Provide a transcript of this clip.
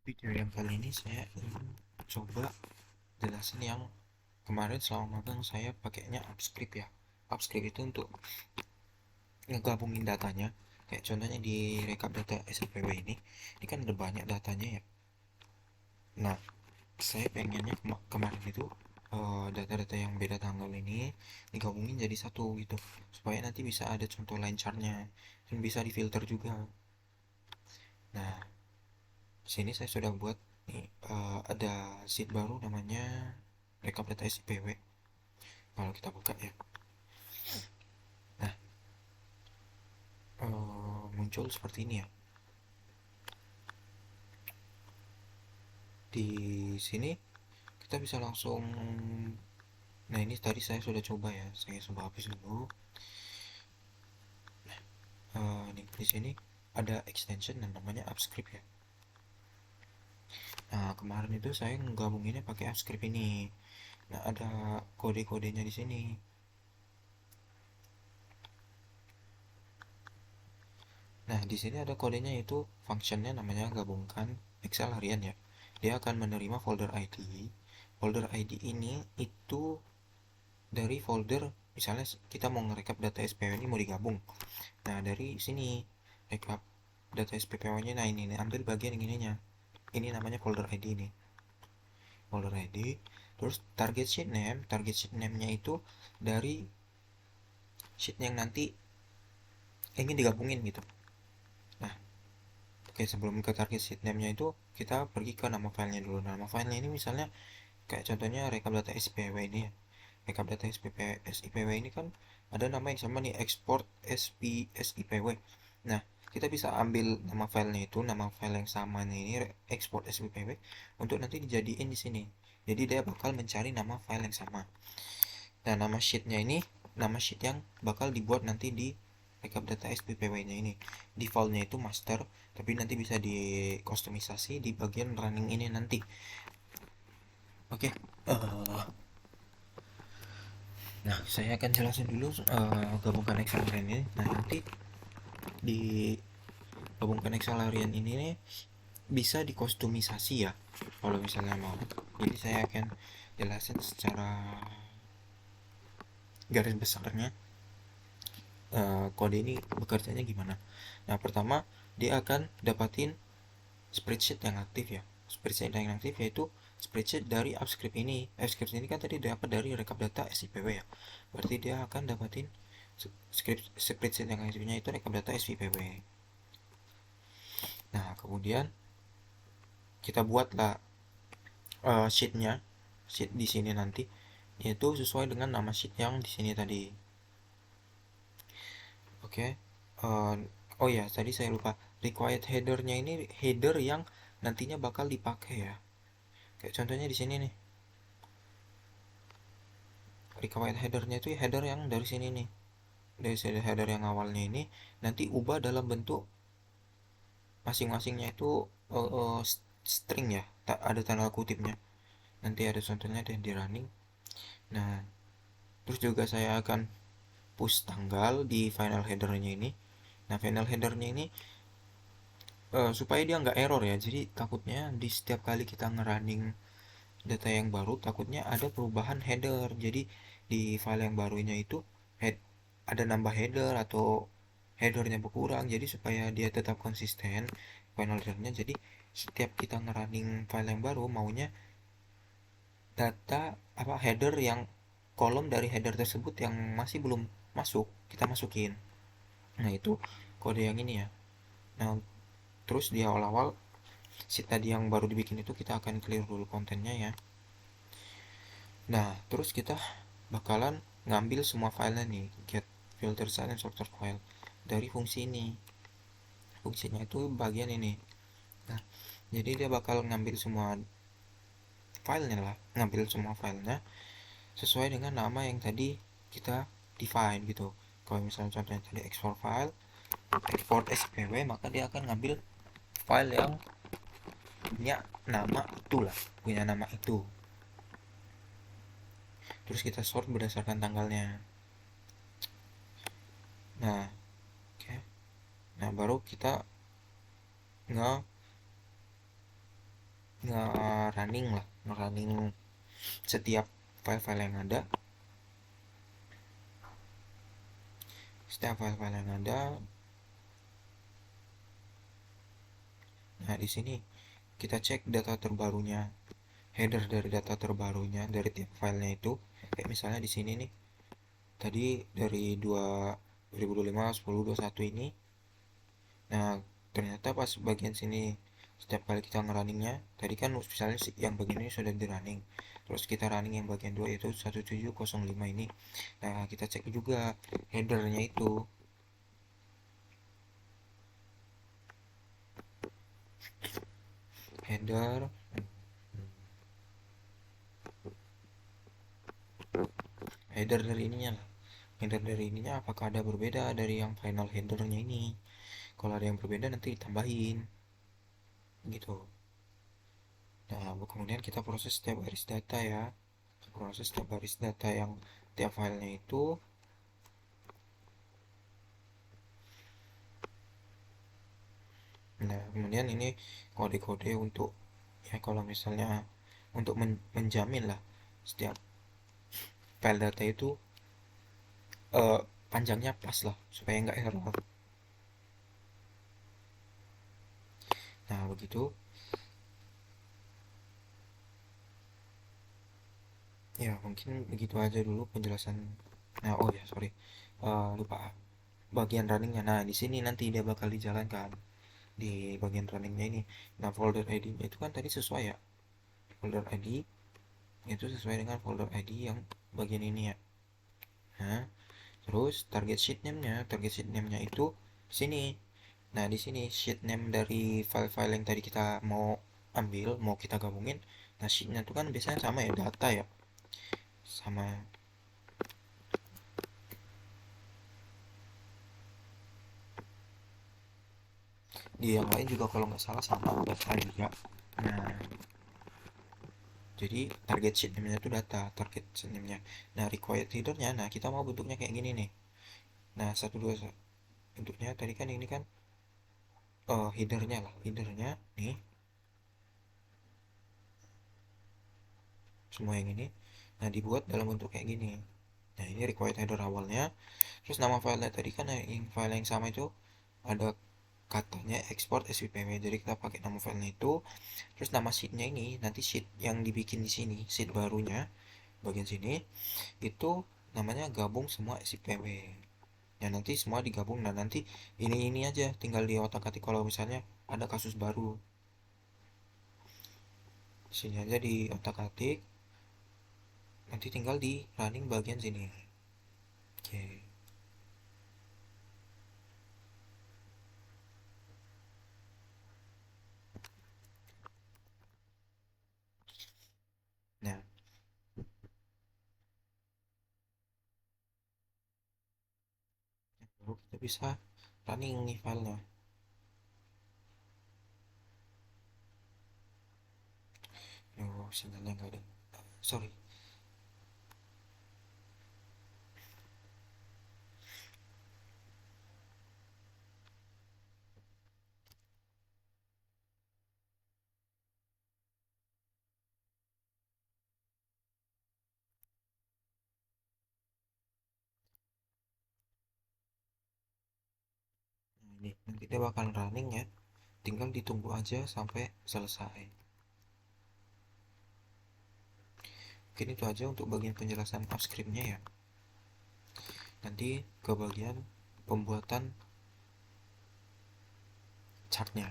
Video yang kali ini saya ingin coba jelasin yang kemarin selama magang saya pakainya Upscript ya. Upscript itu untuk ngegabungin datanya. Kayak contohnya di rekap data SIPW ini kan ada banyak datanya ya. Nah, saya pengennya kemarin itu data-data yang beda tanggal ini digabungin jadi satu gitu, supaya nanti bisa ada contoh line chartnya dan bisa difilter juga. Nah, sini saya sudah buat nih, ada sheet baru namanya rekap data SIPW. Kalau kita buka ya, nah muncul seperti ini ya. Di sini kita bisa langsung, nah ini tadi saya sudah coba ya, saya coba hapus dulu. Di sini ada extension yang namanya Upscript ya. Nah, kemarin itu saya gabunginnya pakai Upscript ini. Nah, ada kode-kodenya di sini. Nah, di sini ada kodenya, itu functionnya namanya gabungkan Excel harian ya. Dia akan menerima folder ID. Folder ID ini itu dari folder, misalnya kita mau ngerekap data SPW ini mau digabung. Nah, dari sini rekap data SPPW-nya, nah ini ambil bagian yang ininya. Ini namanya folder ID ini. Folder ID, terus target sheet name-nya itu dari sheet yang nanti ingin digabungin gitu. Nah, oke, sebelum ke target sheet name-nya itu kita pergi ke nama filenya dulu. Nama filenya ini misalnya kayak contohnya rekap data SIPW ini ya. Rekap data SIPW ini kan ada nama yang sama nih, export SIPW. Nah, kita bisa ambil nama filenya itu, nama file yang sama nih, ini export SIPW, untuk nanti dijadiin di sini. Jadi dia bakal mencari nama file yang sama. Nah, nama sheetnya ini nama sheet yang bakal dibuat nanti di rekap data SPPW-nya ini. Defaultnya itu master, tapi nanti bisa dikustomisasi di bagian running ini nanti. Oke. Nah, saya akan jelasin dulu gabungkan Excel harian ini. Nah, nanti di gabungkan Excel harian ini nih bisa dikustomisasi ya, kalau misalnya mau. Jadi saya akan jelasin secara garis besarnya kode ini bekerjanya gimana. Nah, pertama dia akan dapatin spreadsheet yang aktif ya. Spreadsheet yang aktif yaitu spreadsheet dari Upscript ini. Upscript ini kan tadi dapat dari rekap data SIPW ya. Berarti dia akan dapatin spreadsheet yang aktifnya itu rekap data SIPW. Nah, kemudian kita buatlah sheetnya, sheet di sini nanti, yaitu sesuai dengan nama sheet yang di sini tadi. Oke. Oh ya, tadi saya lupa. Required headernya ini header yang nantinya bakal dipakai ya. Kayak contohnya di sini nih. Required headernya itu header yang dari sini nih. Dari header yang awalnya ini nanti ubah dalam bentuk masing-masingnya itu string ya. Tak ada tanda kutipnya. Nanti ada contohnya dan di running. Nah, terus juga saya akan push tanggal di final headernya ini. Nah, final headernya ini supaya dia nggak error ya, jadi takutnya di setiap kali kita ngerunning data yang baru takutnya ada perubahan header. Jadi di file yang barunya itu head, ada nambah header atau headernya berkurang, jadi supaya dia tetap konsisten final headernya. Jadi setiap kita ngerunning file yang baru, maunya data apa header yang kolom dari header tersebut yang masih belum masuk kita masukin. Nah, itu kode yang ini ya. Nah, terus di awal-awal si tadi yang baru dibikin itu kita akan clear dulu kontennya ya. Nah, terus kita bakalan ngambil semua filenya nih, get filter size and sorter file dari fungsi ini. Fungsinya itu bagian ini. Nah, jadi dia bakal ngambil semua filenya lah, ngambil semua filenya sesuai dengan nama yang tadi kita define gitu. Kalau misalnya contohnya tadi export file, export SPW, maka dia akan ngambil file yang punya nama itulah, punya nama itu. Terus kita sort berdasarkan tanggalnya. Nah, oke. Nah, baru kita nge nge-running lah, nge-running setiap file-file yang ada. Nah, di sini kita cek data terbarunya, header dari data terbarunya dari tiap filenya itu. Kayak misalnya di sini nih, tadi dari 2025 10 21 ini. Nah, ternyata pas bagian sini setiap kali kita ngerunningnya, tadi kan misalnya yang bagian ini sudah di running, terus kita running yang bagian 2 yaitu 1705 ini. Nah, kita cek juga headernya itu. Header header dari ininya lah. Header dari ininya apakah ada berbeda dari yang final headernya ini. Kalau ada yang berbeda nanti ditambahin gitu. Nah, kemudian kita proses setiap baris data ya. Proses setiap baris data yang tiap filenya itu. Nah, kemudian ini kode-kode untuk ya kalau misalnya untuk menjamin lah setiap file data itu eh, panjangnya pas lah supaya nggak error. Nah, begitu. Ya, mungkin begitu aja dulu penjelasan. Nah, oh ya, sorry. Lupa bagian runningnya. Nah, di sini nanti dia bakal dijalankan di bagian runningnya ini. Nah, folder ID-nya itu kan tadi sesuai ya. Folder ID itu sesuai dengan folder ID yang bagian ini ya. Nah, terus target sheet name-nya itu sini. Nah, di sini sheet name dari file-file yang tadi kita mau ambil, mau kita gabungin. Nah, sheet-nya itu kan biasanya sama ya, data ya. Sama di yang lain juga kalau nggak salah sama data juga. Nah, jadi target sheet name-nya itu data, target sheet name-nya. Nah, required header-nya, nah kita mau bentuknya kayak gini nih. Nah, satu dua bentuknya tadi kan ini kan header-nya lah, header-nya nih semua yang ini. Nah, dibuat dalam bentuk kayak gini. Nah, ini required header awalnya. Terus nama filenya tadi kan yang file yang sama itu ada katanya export svpw. Jadi kita pakai nama filenya itu. Terus nama sheetnya ini nanti sheet yang dibikin di sini, sheet barunya bagian sini itu namanya gabung semua svpw. Ya nanti semua digabung. Nah nanti ini aja tinggal di otak-atik kalau misalnya ada kasus baru. Sini aja di otak-atik. Nanti tinggal di running bagian sini. Oke. Nah, baru kita bisa running nih filenya. Oh, sinyalnya nggak ada. Sorry. Nah, ini nanti dia bakal running ya. Tinggal ditunggu aja sampai selesai. Mungkin itu aja untuk bagian penjelasan upscriptnya ya. Nanti ke bagian pembuatan chartnya.